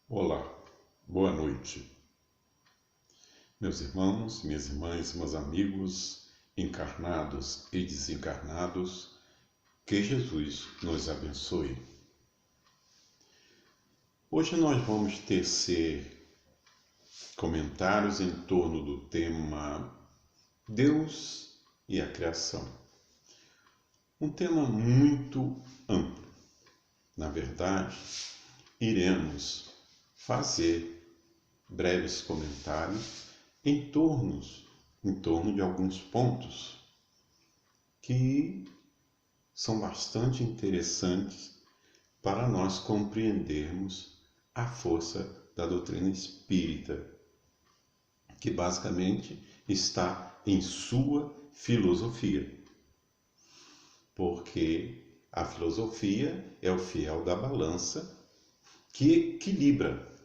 Olá, boa noite, meus irmãos, minhas irmãs, meus amigos, encarnados e desencarnados, que Jesus nos abençoe. Hoje nós vamos tecer comentários em torno do tema Deus e a Criação. Um tema muito amplo. Na verdade, iremos fazer breves comentários em torno de alguns pontos que são bastante interessantes para nós compreendermos a força da doutrina espírita, que basicamente está em sua filosofia. Porque a filosofia é o fiel da balança que equilibra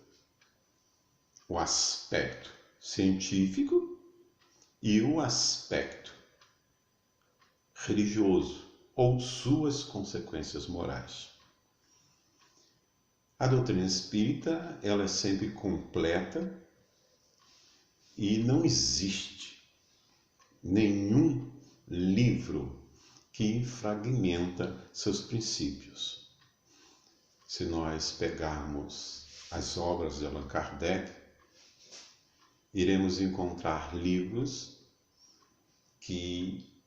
o aspecto científico e o aspecto religioso ou suas consequências morais. A doutrina espírita, ela é sempre completa e não existe nenhum livro que fragmenta seus princípios. Se nós pegarmos as obras de Allan Kardec, iremos encontrar livros que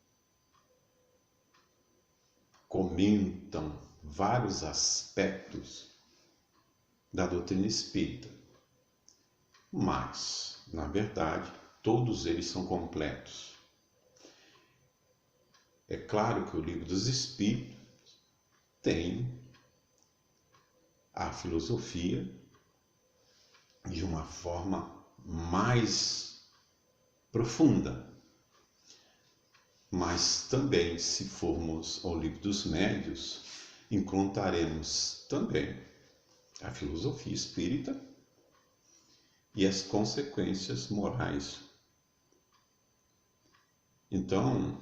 comentam vários aspectos da doutrina espírita, mas, na verdade, todos eles são completos. É claro que o Livro dos Espíritos tem a filosofia de uma forma mais profunda. Mas também, se formos ao Livro dos Médiuns, encontraremos também a filosofia espírita e as consequências morais. Então,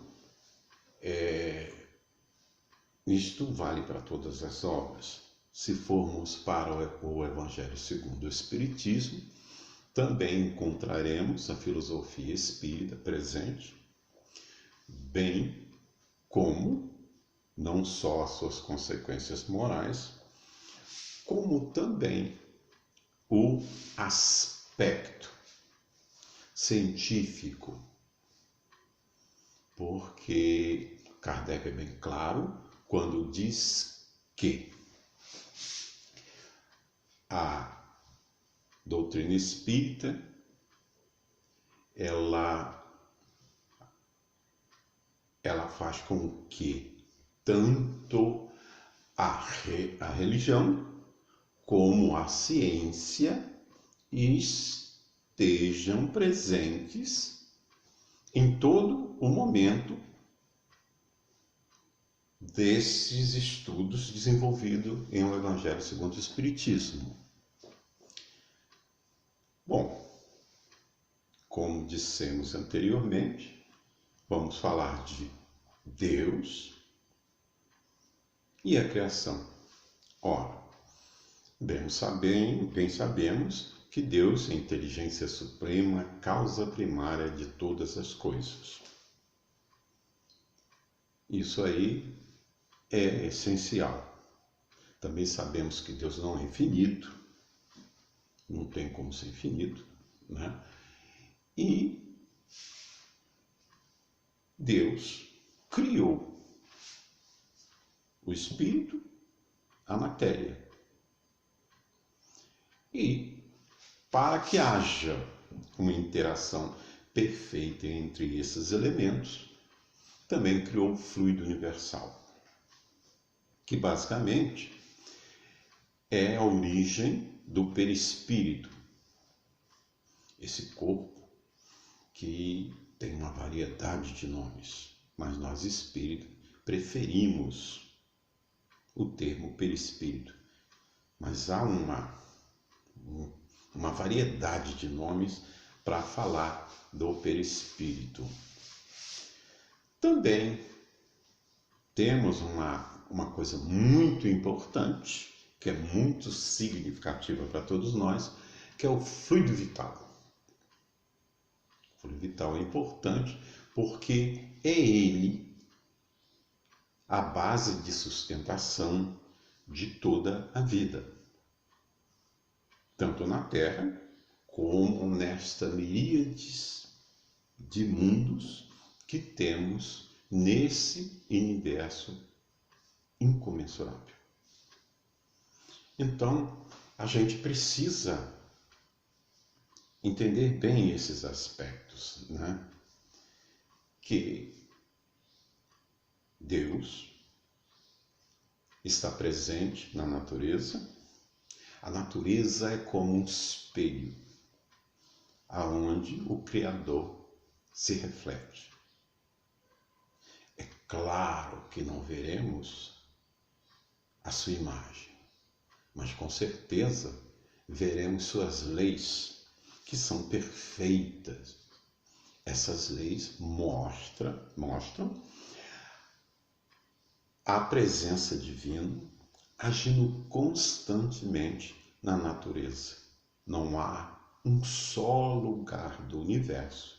isto vale para todas as obras. Se formos para o Evangelho segundo o Espiritismo, também encontraremos a filosofia espírita presente, bem como não só as suas consequências morais, como também o aspecto científico, porque Kardec é bem claro quando diz que a doutrina espírita, ela faz com que tanto a religião como a ciência estejam presentes em todo o momento desses estudos desenvolvidos em O Evangelho segundo o Espiritismo. Bom, como dissemos anteriormente, vamos falar de Deus e a criação. Ora, bem sabemos que Deus é a inteligência suprema, causa primária de todas as coisas. Isso aí é essencial. Também sabemos que Deus não é infinito, não tem como ser infinito, né? E Deus criou o espírito, a matéria. E para que haja uma interação perfeita entre esses elementos, também criou o fluido universal, que basicamente é a origem do perispírito, esse corpo que tem uma variedade de nomes, mas nós espíritos preferimos o termo perispírito, mas há uma variedade de nomes para falar do perispírito. Também temos uma coisa muito importante que é muito significativa para todos nós, que é o fluido vital. O fluido vital é importante porque é ele a base de sustentação de toda a vida, tanto na Terra como nesta miríades de mundos que temos nesse universo incomensurável. Então, a gente precisa entender bem esses aspectos, né? Que Deus está presente na natureza. A natureza é como um espelho, aonde o Criador se reflete. É claro que não veremos a sua imagem, mas com certeza veremos suas leis, que são perfeitas. Essas leis mostram a presença divina agindo constantemente na natureza. Não há um só lugar do universo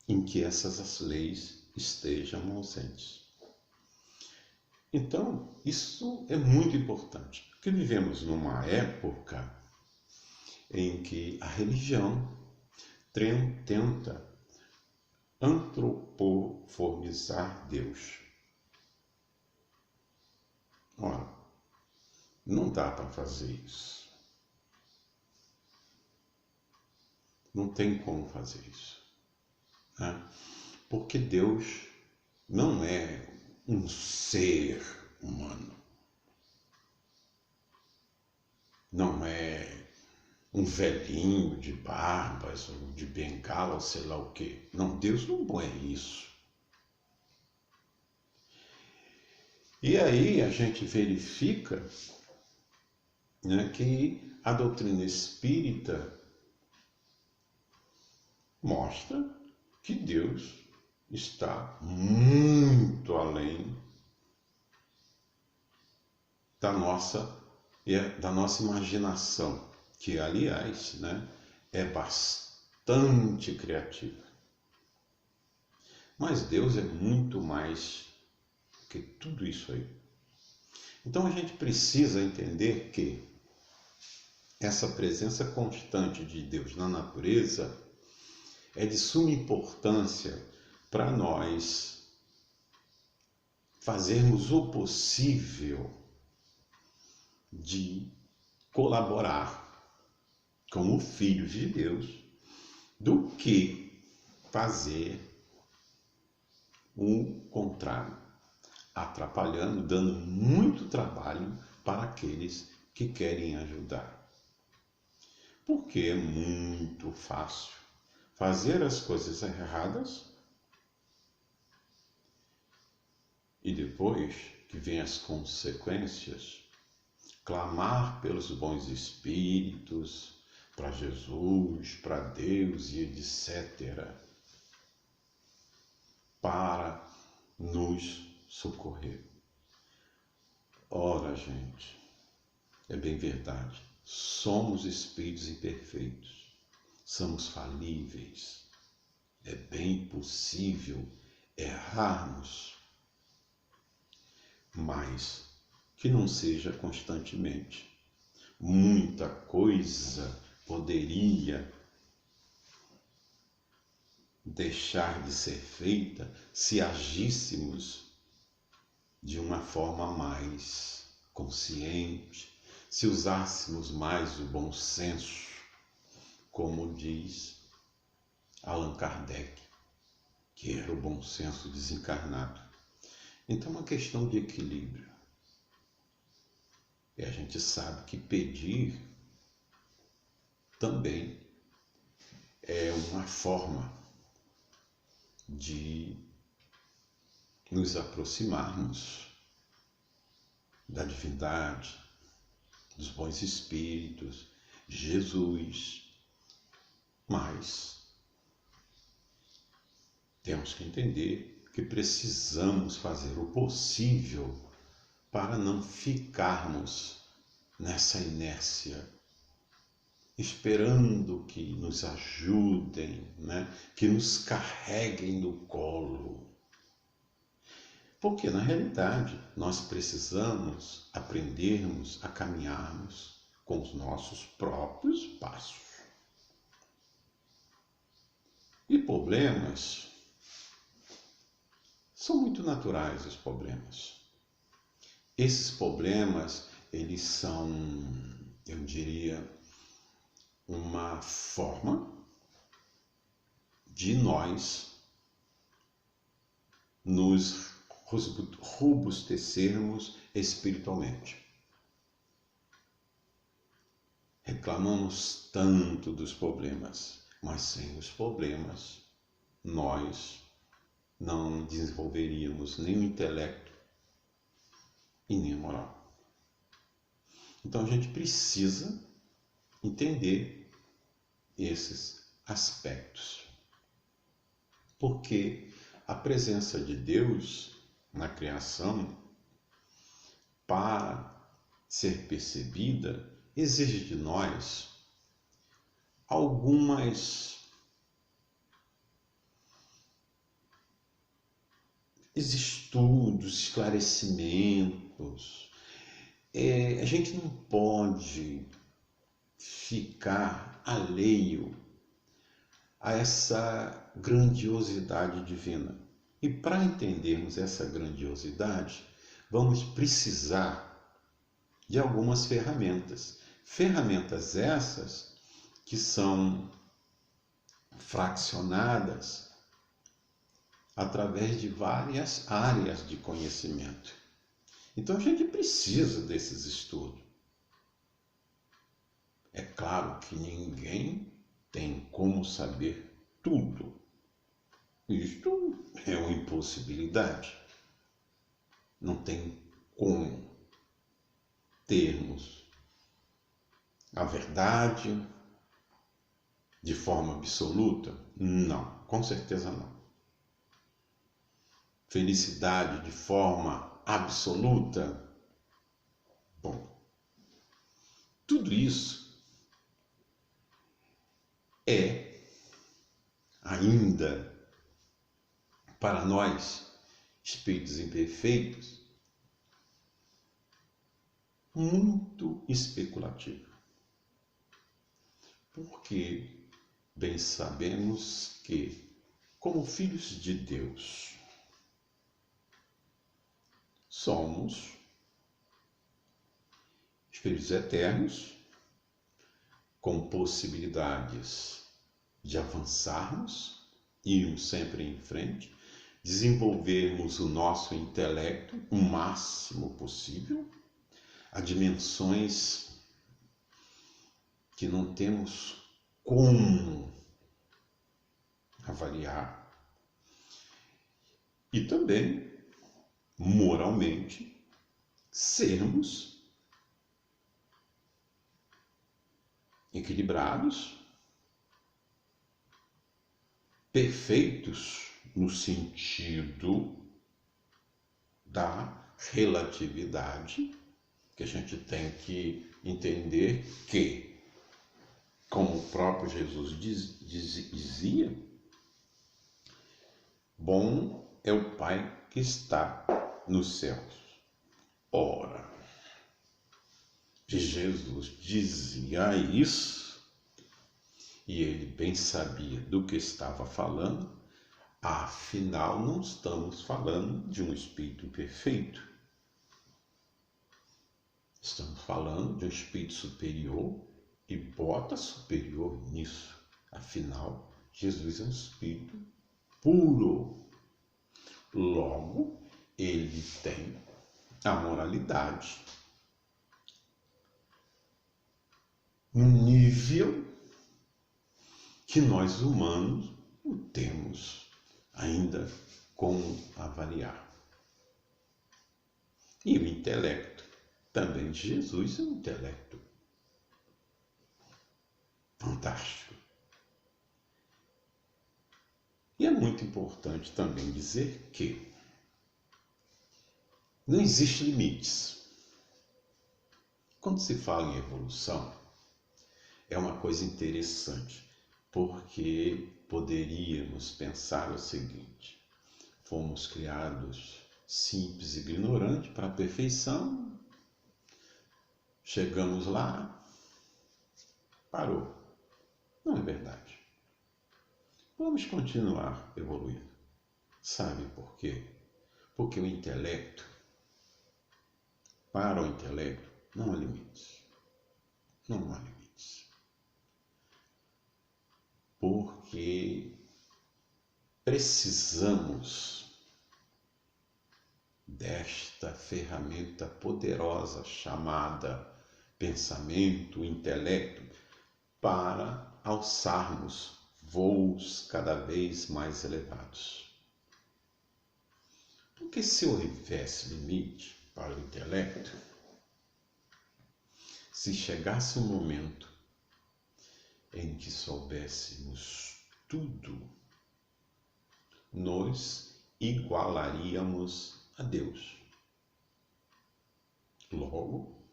em que essas leis estejam ausentes. Então, isso é muito importante, porque vivemos numa época em que a religião tenta antropoformizar Deus. Ora, não dá para fazer isso. Não tem como fazer isso, né? Porque Deus não é um ser humano. Não é um velhinho de barbas ou de bengala, ou sei lá o quê. Não, Deus não é isso. E aí a gente verifica, né, que a doutrina espírita mostra que Deus está muito além da nossa imaginação, que, aliás, né, é bastante criativa. Mas Deus é muito mais que tudo isso aí. Então a gente precisa entender que essa presença constante de Deus na natureza é de suma importância para nós fazermos o possível de colaborar como filhos de Deus, do que fazer o contrário, atrapalhando, dando muito trabalho para aqueles que querem ajudar. Porque é muito fácil fazer as coisas erradas e depois que vem as consequências, clamar pelos bons espíritos, para Jesus, para Deus e etc., para nos socorrer. Ora, gente, é bem verdade, somos espíritos imperfeitos, somos falíveis, é bem possível errarmos, mas que não seja constantemente. Muita coisa poderia deixar de ser feita se agíssemos de uma forma mais consciente, se usássemos mais o bom senso, como diz Allan Kardec, que era o bom senso desencarnado. Então é uma questão de equilíbrio. E a gente sabe que pedir também é uma forma de nos aproximarmos da divindade, dos bons espíritos, de Jesus. Mas temos que entender que precisamos fazer o possível para não ficarmos nessa inércia, esperando que nos ajudem, né? Que nos carreguem no colo. Porque, na realidade, nós precisamos aprendermos a caminharmos com os nossos próprios passos. E problemas são muito naturais, os problemas. Esses problemas, eles são, eu diria, uma forma de nós nos robustecermos espiritualmente. Reclamamos tanto dos problemas, mas sem os problemas nós não desenvolveríamos nem o intelecto e nem a moral. Então a gente precisa entender esses aspectos, porque a presença de Deus na criação, para ser percebida, exige de nós algumas estudos, esclarecimentos. A gente não pode ficar alheio a essa grandiosidade divina. E para entendermos essa grandiosidade, vamos precisar de algumas ferramentas. Ferramentas essas que são fraccionadas através de várias áreas de conhecimento. Então a gente precisa desses estudos. É claro que ninguém tem como saber tudo. Isto é uma impossibilidade. Não tem como termos a verdade de forma absoluta? Não, com certeza não. Felicidade de forma absoluta? Bom, tudo isso é ainda para nós, espíritos imperfeitos, muito especulativo. Porque bem sabemos que, como filhos de Deus, somos espíritos eternos, com possibilidades de avançarmos, irmos sempre em frente, desenvolvermos o nosso intelecto o máximo possível, a dimensões que não temos como avaliar, e também, moralmente, sermos equilibrados, perfeitos no sentido da relatividade, que a gente tem que entender que, como o próprio Jesus dizia, bom é o Pai que está nos céus. Ora, Jesus dizia isso, e ele bem sabia do que estava falando, afinal não estamos falando de um espírito perfeito. Estamos falando de um espírito superior e bota superior nisso. Afinal, Jesus é um espírito puro. Logo, ele tem a moralidade no nível que nós humanos não temos ainda como avaliar. E o intelecto também de Jesus é um intelecto fantástico. E é muito importante também dizer que não existem limites Quando se fala em evolução, é uma coisa interessante, porque poderíamos pensar o seguinte: fomos criados simples e ignorantes para a perfeição, chegamos lá, parou. Não é verdade. Vamos continuar evoluindo. Sabe por quê? Porque o intelecto, para o intelecto, não há limites. Não há limites. Porque precisamos desta ferramenta poderosa chamada pensamento, intelecto, para alçarmos voos cada vez mais elevados. Porque se houvesse limite para o intelecto, se chegasse um momento em que soubéssemos tudo, nós igualaríamos a Deus. Logo,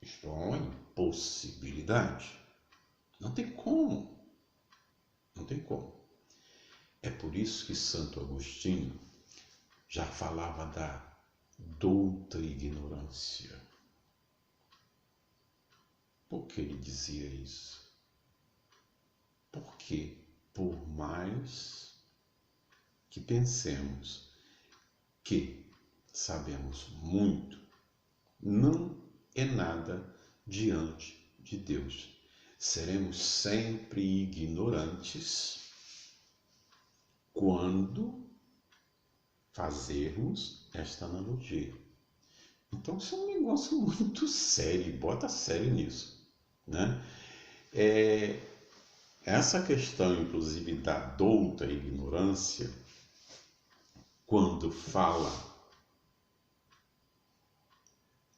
isto é uma impossibilidade. Não tem como. Não tem como. É por isso que Santo Agostinho já falava da douta ignorância. Por que ele dizia isso? Porque, por mais que pensemos que sabemos muito, não é nada diante de Deus. Seremos sempre ignorantes quando fazermos esta analogia. Então, isso é um negócio muito sério, bota sério nisso, né? Essa questão, inclusive, da douta ignorância, quando fala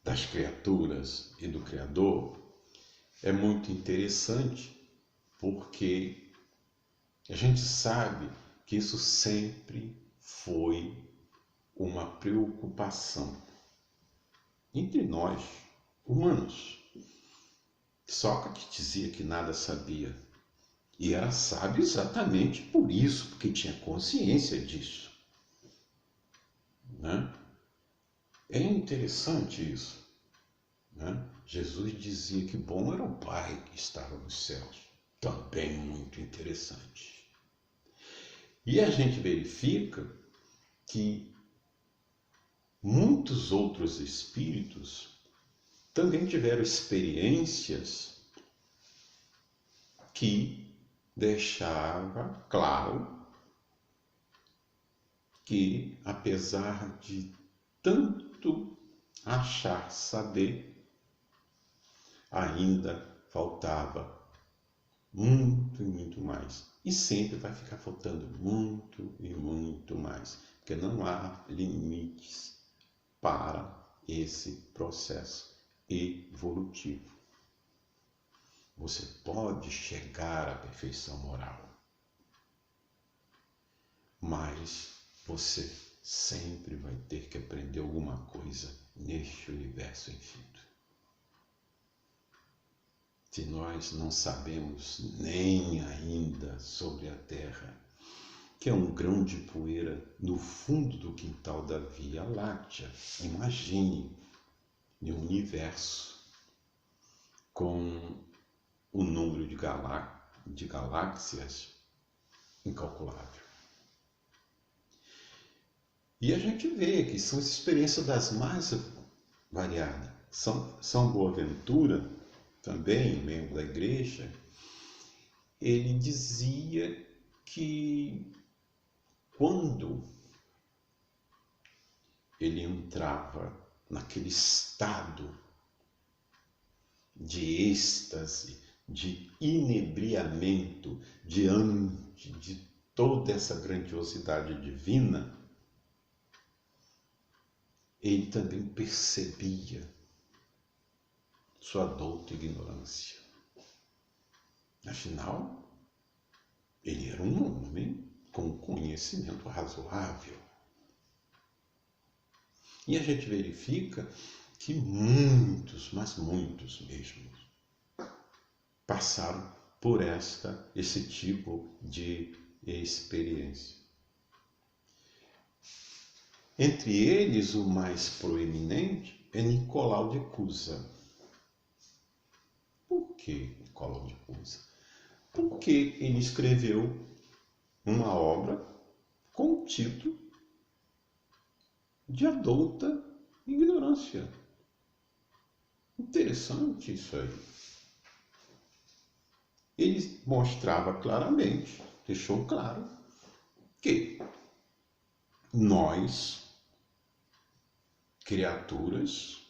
das criaturas e do Criador, é muito interessante, porque a gente sabe que isso sempre foi uma preocupação entre nós, humanos. Sócrates dizia que nada sabia, e era sábio exatamente por isso, porque tinha consciência disso, né? É interessante isso, né? Jesus dizia que bom era o Pai que estava nos céus. Também muito interessante. E a gente verifica que muitos outros espíritos também tiveram experiências que deixava claro que, apesar de tanto achar saber, ainda faltava muito e muito mais. E sempre vai ficar faltando muito e muito mais, porque não há limites para esse processo evolutivo. Você pode chegar à perfeição moral, mas você sempre vai ter que aprender alguma coisa neste universo infinito. Se nós não sabemos nem ainda sobre a Terra, que é um grão de poeira no fundo do quintal da Via Láctea, imagine um universo com um número de galáxias incalculável. E a gente vê que são experiências das mais variadas. São Boaventura, também membro da igreja, ele dizia que quando ele entrava naquele estado de êxtase, de inebriamento diante de toda essa grandiosidade divina, ele também percebia sua douta ignorância. Afinal, ele era um homem com conhecimento razoável. E a gente verifica que muitos, mas muitos mesmo, passaram por esse tipo de experiência. Entre eles, o mais proeminente é Nicolau de Cusa. Por que Nicolau de Cusa? Porque ele escreveu uma obra com o título de Adulta Ignorância. Interessante isso aí. Ele mostrava claramente, deixou claro, que nós, criaturas,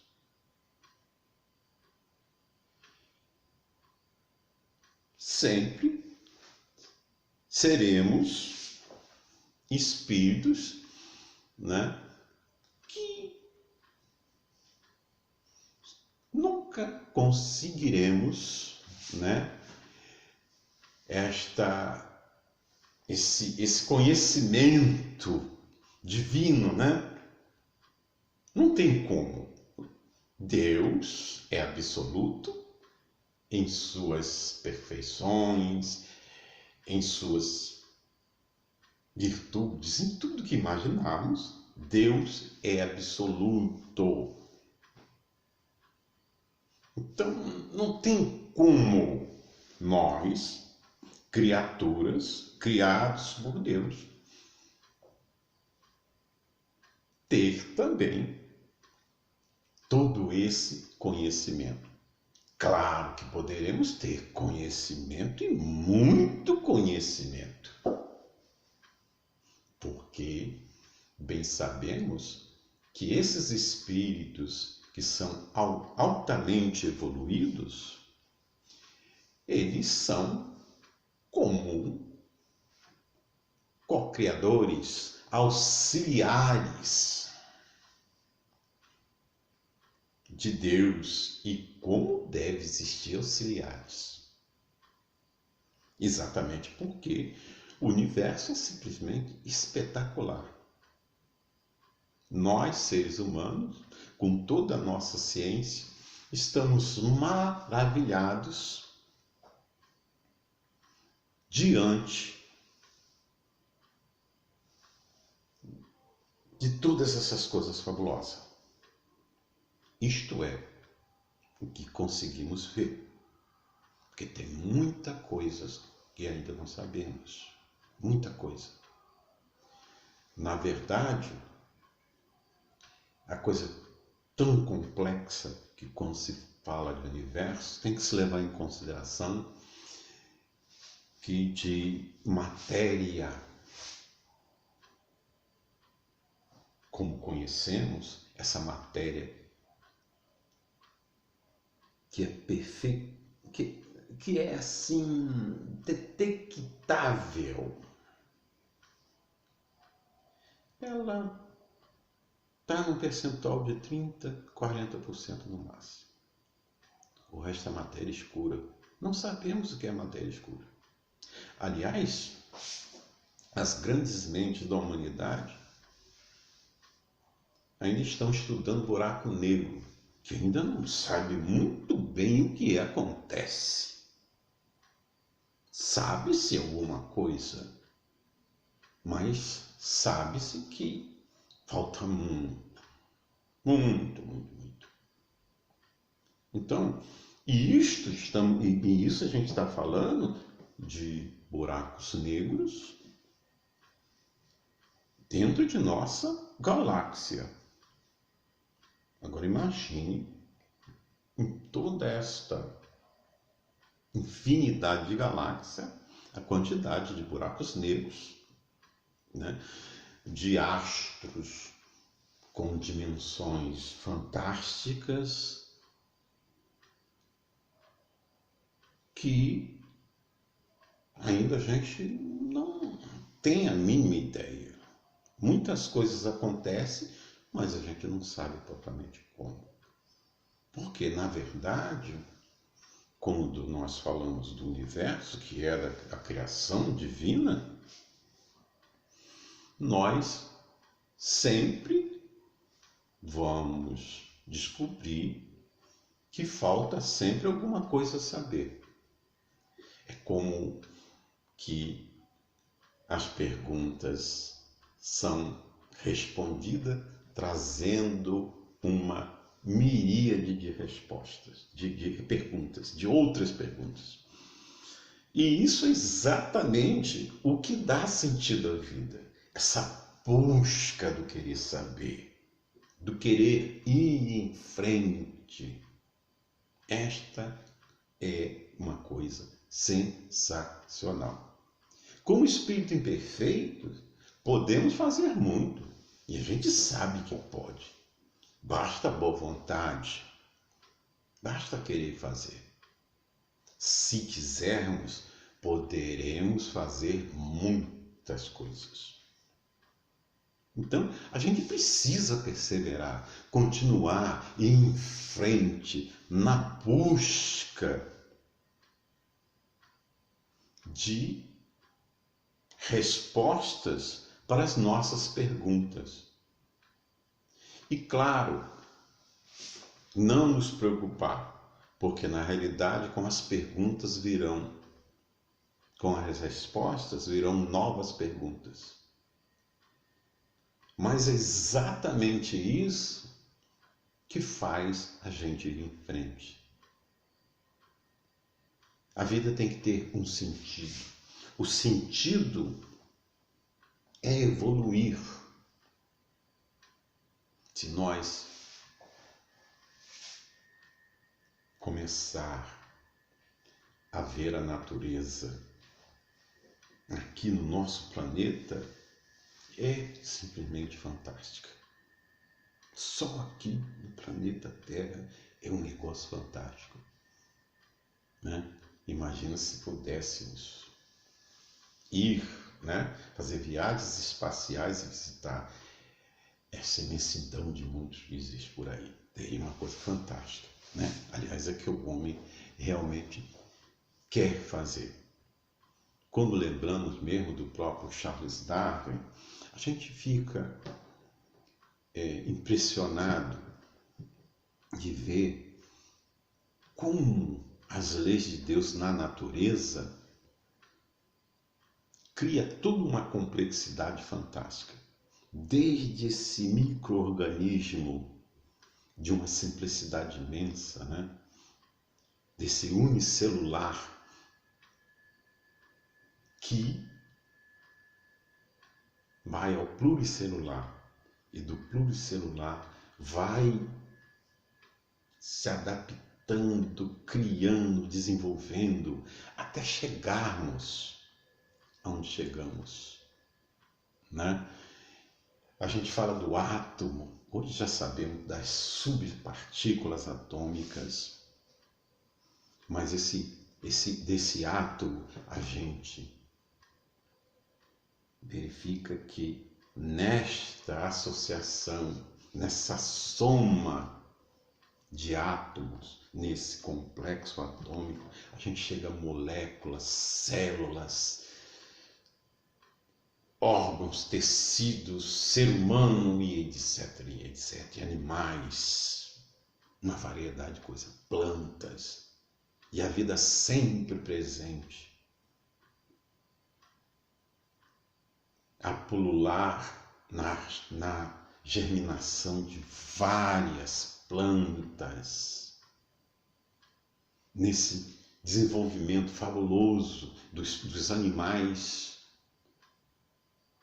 sempre seremos espíritos, né, que nunca conseguiremos, né, esse conhecimento divino, né? Não tem como. Deus é absoluto em suas perfeições, em suas virtudes, em tudo que imaginarmos. Deus é absoluto. Então, não tem como nós, criaturas criados por Deus, ter também todo esse conhecimento. Claro que poderemos ter conhecimento e muito conhecimento, porque bem sabemos que esses espíritos que são altamente evoluídos, eles são como co-criadores, auxiliares de Deus. E como deve existir auxiliares? Exatamente porque o universo é simplesmente espetacular. Nós, seres humanos, com toda a nossa ciência, estamos maravilhados diante de todas essas coisas fabulosas. Isto é o que conseguimos ver, porque tem muita coisa que ainda não sabemos, muita coisa. Na verdade, a coisa tão complexa que quando se fala de universo, tem que se levar em consideração que de matéria, como conhecemos, essa matéria que é perfeita, que é assim, detectável, ela está num percentual de 30%, 40% no máximo. O resto é matéria escura. Não sabemos o que é matéria escura. Aliás, as grandes mentes da humanidade ainda estão estudando buraco negro, que ainda não sabe muito bem o que acontece. Sabe-se alguma coisa, mas sabe-se que falta muito. Então, isso a gente está falando de buracos negros dentro de nossa galáxia. Agora imagine em toda esta infinidade de galáxias a quantidade de buracos negros, né? De astros com dimensões fantásticas que ainda a gente não tem a mínima ideia. Muitas coisas acontecem, mas a gente não sabe totalmente como. Porque, na verdade, quando nós falamos do universo, que era a criação divina, nós sempre vamos descobrir que falta sempre alguma coisa a saber. É como que as perguntas são respondidas trazendo uma miríade de respostas, de perguntas, de outras perguntas. E isso é exatamente o que dá sentido à vida. Essa busca do querer saber, do querer ir em frente. Esta é uma coisa sensacional. Como espírito imperfeito, podemos fazer muito. E a gente sabe que pode. Basta boa vontade. Basta querer fazer. Se quisermos, poderemos fazer muitas coisas. Então, a gente precisa perseverar, continuar em frente na busca de respostas para as nossas perguntas. E claro, não nos preocupar, porque na realidade com as perguntas virão, com as respostas virão novas perguntas. Mas é exatamente isso que faz a gente ir em frente. A vida tem que ter um sentido. O sentido é evoluir. Se nós começar a ver a natureza aqui no nosso planeta, é simplesmente fantástica. Só aqui no planeta Terra é um negócio fantástico, né? Imagina se pudéssemos ir, né? Fazer viagens espaciais e visitar essa imensidão de mundos que existe por aí. Teria uma coisa fantástica, né? Aliás, é que o homem realmente quer fazer. Quando lembramos mesmo do próprio Charles Darwin, a gente fica impressionado de ver como as leis de Deus na natureza cria toda uma complexidade fantástica. Desde esse micro-organismo de uma simplicidade imensa, né? Desse unicelular que vai ao pluricelular e do pluricelular vai se adaptando, criando, desenvolvendo, até chegarmos aonde chegamos, né? A gente fala do átomo, hoje já sabemos das subpartículas atômicas, mas desse átomo a gente verifica que nesta associação, nessa soma de átomos, nesse complexo atômico, a gente chega a moléculas, células, órgãos, tecidos, ser humano e etc, animais, uma variedade de coisas, plantas, e a vida sempre presente, a pulular na germinação de várias plantas, nesse desenvolvimento fabuloso dos animais,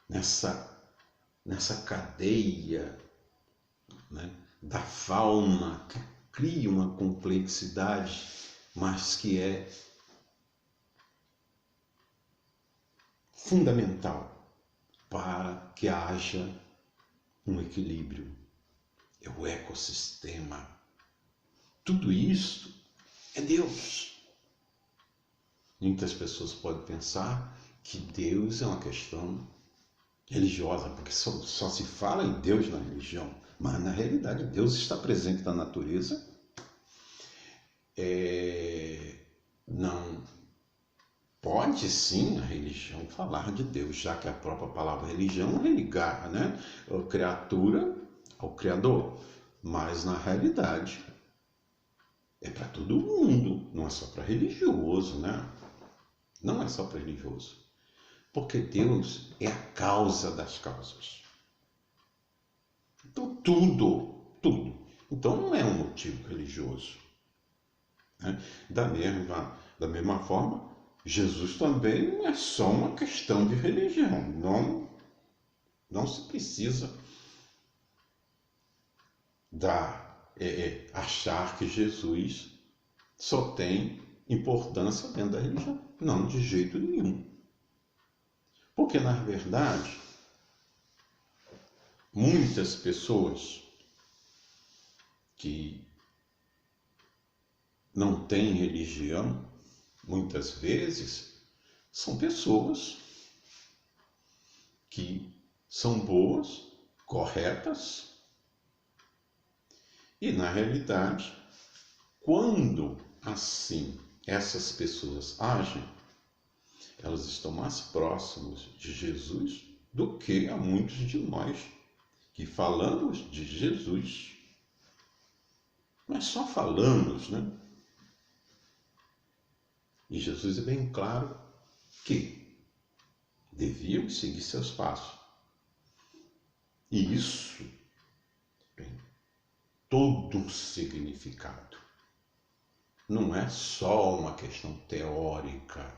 nessa cadeia, né, da fauna, que cria uma complexidade, mas que é fundamental para que haja um equilíbrio. É o ecossistema. Tudo isso é Deus. Muitas pessoas podem pensar que Deus é uma questão religiosa, porque só se fala em Deus na religião, mas na realidade Deus está presente na natureza. Não pode sim a religião falar de Deus, já que a própria palavra religião é ligar, né? A criatura ao Criador. Mas na realidade é para todo mundo, não é só para religioso, né? Não é só para religioso. Porque Deus é a causa das causas. Então tudo. Então não é um motivo religioso. Né? Da mesma forma, Jesus também não é só uma questão de religião. Não se precisa achar que Jesus só tem importância dentro da religião. Não, de jeito nenhum. Porque, na verdade, muitas pessoas que não têm religião, muitas vezes, são pessoas que são boas, corretas, e, na realidade, quando assim essas pessoas agem, elas estão mais próximas de Jesus do que a muitos de nós que falamos de Jesus, mas só falamos, né? E Jesus é bem claro que deviam seguir seus passos. E isso tem todo um significado. Não é só uma questão teórica.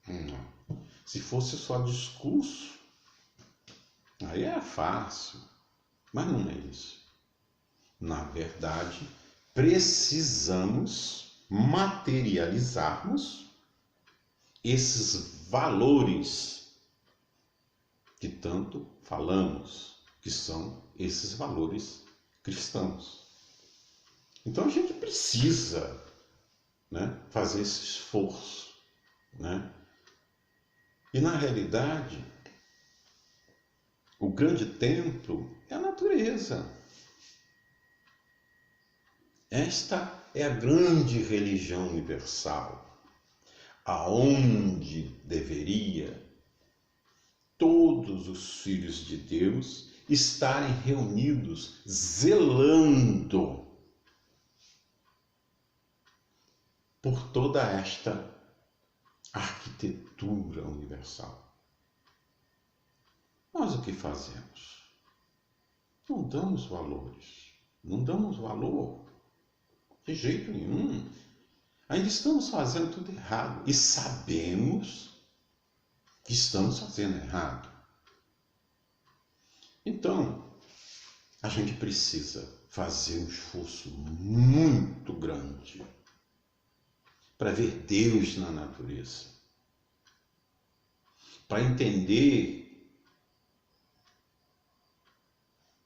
Não. Se fosse só discurso, aí é fácil. Mas não é isso. Na verdade, precisamos materializarmos esses valores que tanto falamos, que são esses valores cristãos. Então a gente precisa, né, fazer esse esforço, né? E na realidade, o grande templo é a natureza. Esta é a grande religião universal, aonde deveria todos os filhos de Deus estarem reunidos, zelando por toda esta arquitetura universal. Nós o que fazemos? Não damos valores, não damos valor de jeito nenhum. Ainda estamos fazendo tudo errado e sabemos que estamos fazendo errado. Então, a gente precisa fazer um esforço muito grande para ver Deus na natureza, para entender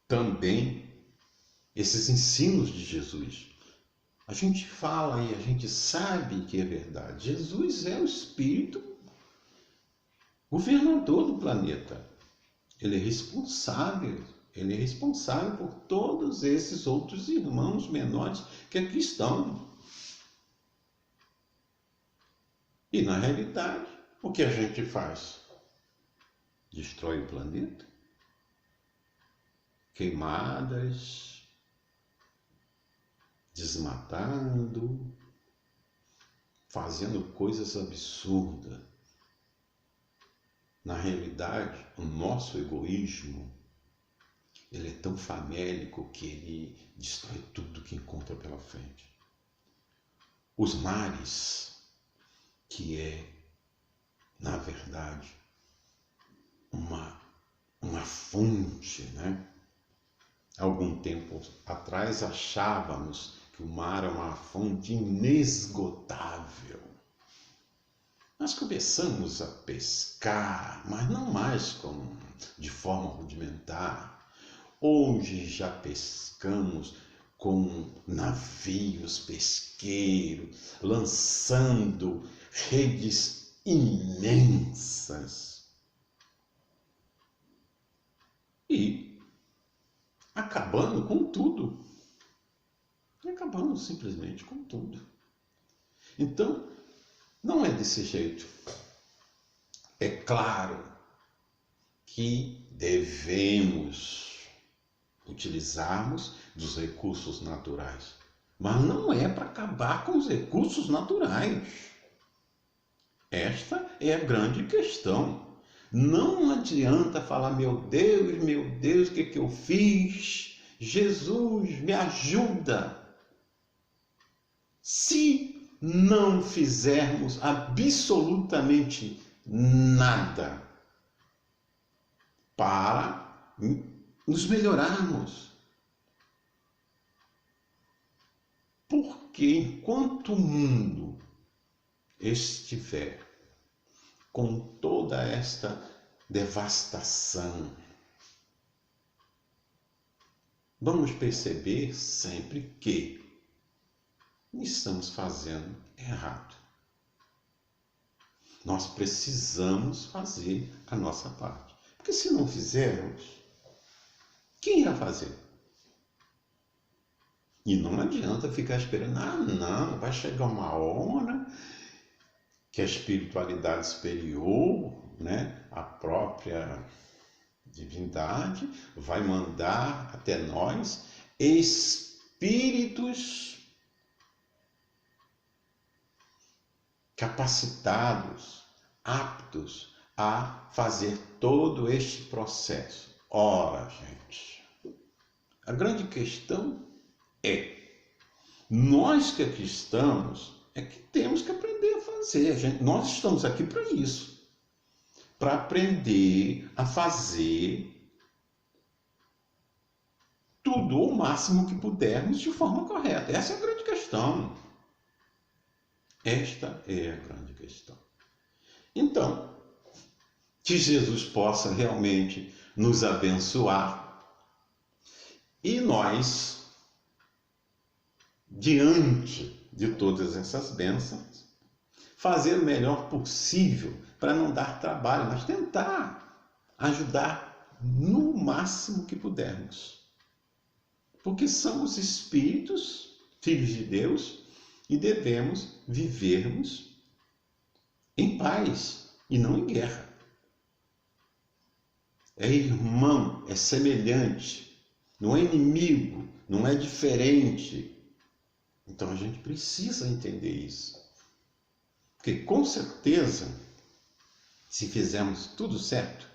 também esses ensinos de Jesus. A gente fala e a gente sabe que é verdade. Jesus é o Espírito governador do planeta. Ele é responsável por todos esses outros irmãos menores que aqui estão. E na realidade, o que a gente faz? Destrói o planeta? Queimadas, desmatando, fazendo coisas absurdas. Na realidade, o nosso egoísmo, ele é tão famélico que ele destrói tudo que encontra pela frente. Os mares, que é, na verdade, uma fonte, né? Algum tempo atrás achávamos que o mar é uma fonte inesgotável. Nós começamos a pescar, mas não mais de forma rudimentar. Hoje já pescamos com navios pesqueiros, lançando redes imensas. E acabando com tudo. Acabando simplesmente com tudo. Então, não é desse jeito. É claro que devemos utilizarmos dos recursos naturais. Mas não é para acabar com os recursos naturais. Esta é a grande questão. Não adianta falar, meu Deus, o que eu fiz? Jesus, me ajuda. Se não fizermos absolutamente nada para nos melhorarmos, porque enquanto o mundo estiver com toda esta devastação, vamos perceber sempre que estamos fazendo errado. Nós precisamos fazer a nossa parte. Porque se não fizermos, quem irá fazer? E não adianta ficar esperando, não, vai chegar uma hora que a espiritualidade superior, né, a própria divindade, vai mandar até nós espíritos capacitados, aptos a fazer todo este processo. Ora, gente, a grande questão é, nós que aqui estamos, é que temos que aprender a fazer. Gente, nós estamos aqui para isso, para aprender a fazer tudo o máximo que pudermos de forma correta. Essa é a grande questão. Esta é a grande questão. Então, que Jesus possa realmente nos abençoar e nós, diante de todas essas bênçãos, fazer o melhor possível para não dar trabalho, mas tentar ajudar no máximo que pudermos. Porque somos espíritos, filhos de Deus, e devemos vivermos em paz e não em guerra. É irmão, é semelhante, não é inimigo, não é diferente. Então a gente precisa entender isso. Porque com certeza, se fizermos tudo certo,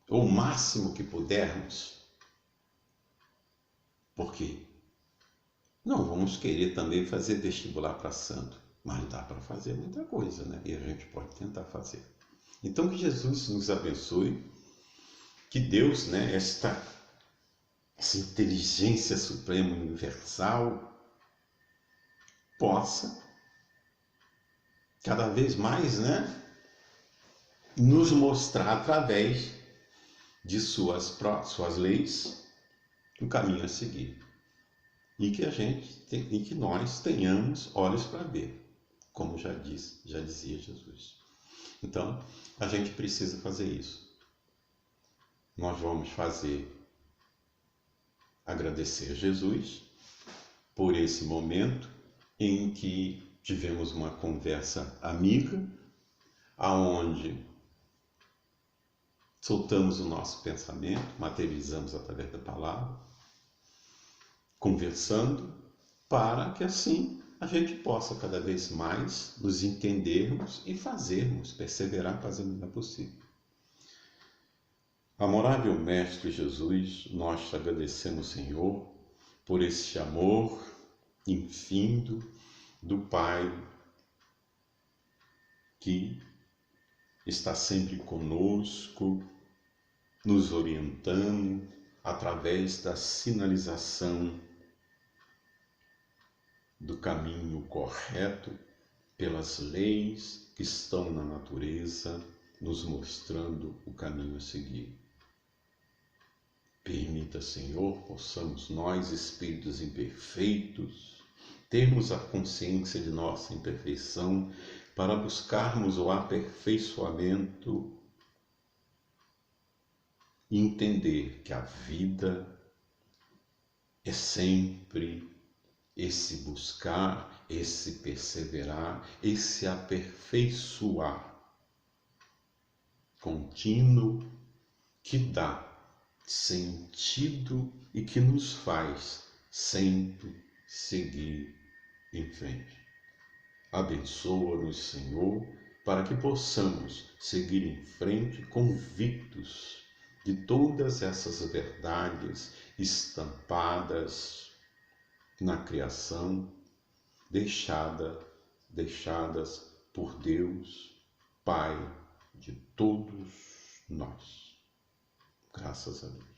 ou o máximo que pudermos, porque não vamos querer também fazer vestibular para santo, mas dá para fazer muita coisa, né? E a gente pode tentar fazer. Então que Jesus nos abençoe, que Deus, né, essa inteligência suprema universal, possa cada vez mais, né, nos mostrar através de suas leis o caminho a seguir. E que nós tenhamos olhos para ver, como já dizia Jesus. Então, a gente precisa fazer isso. Nós vamos agradecer a Jesus por esse momento em que tivemos uma conversa amiga, aonde soltamos o nosso pensamento, materializamos através da palavra, conversando, para que assim a gente possa cada vez mais nos entendermos e perseverar fazendo o que é possível. Amorável Mestre Jesus, nós te agradecemos, Senhor, por este amor infindo do Pai que está sempre conosco, nos orientando através da sinalização do caminho correto, pelas leis que estão na natureza, nos mostrando o caminho a seguir. Permita, Senhor, possamos nós, espíritos imperfeitos, termos a consciência de nossa imperfeição para buscarmos o aperfeiçoamento e entender que a vida é sempre esse buscar, esse perseverar, esse aperfeiçoar contínuo que dá sentido e que nos faz sempre seguir em frente. Abençoa-nos, Senhor, para que possamos seguir em frente convictos de todas essas verdades estampadas na criação, deixadas por Deus, Pai de todos nós. Graças a Deus.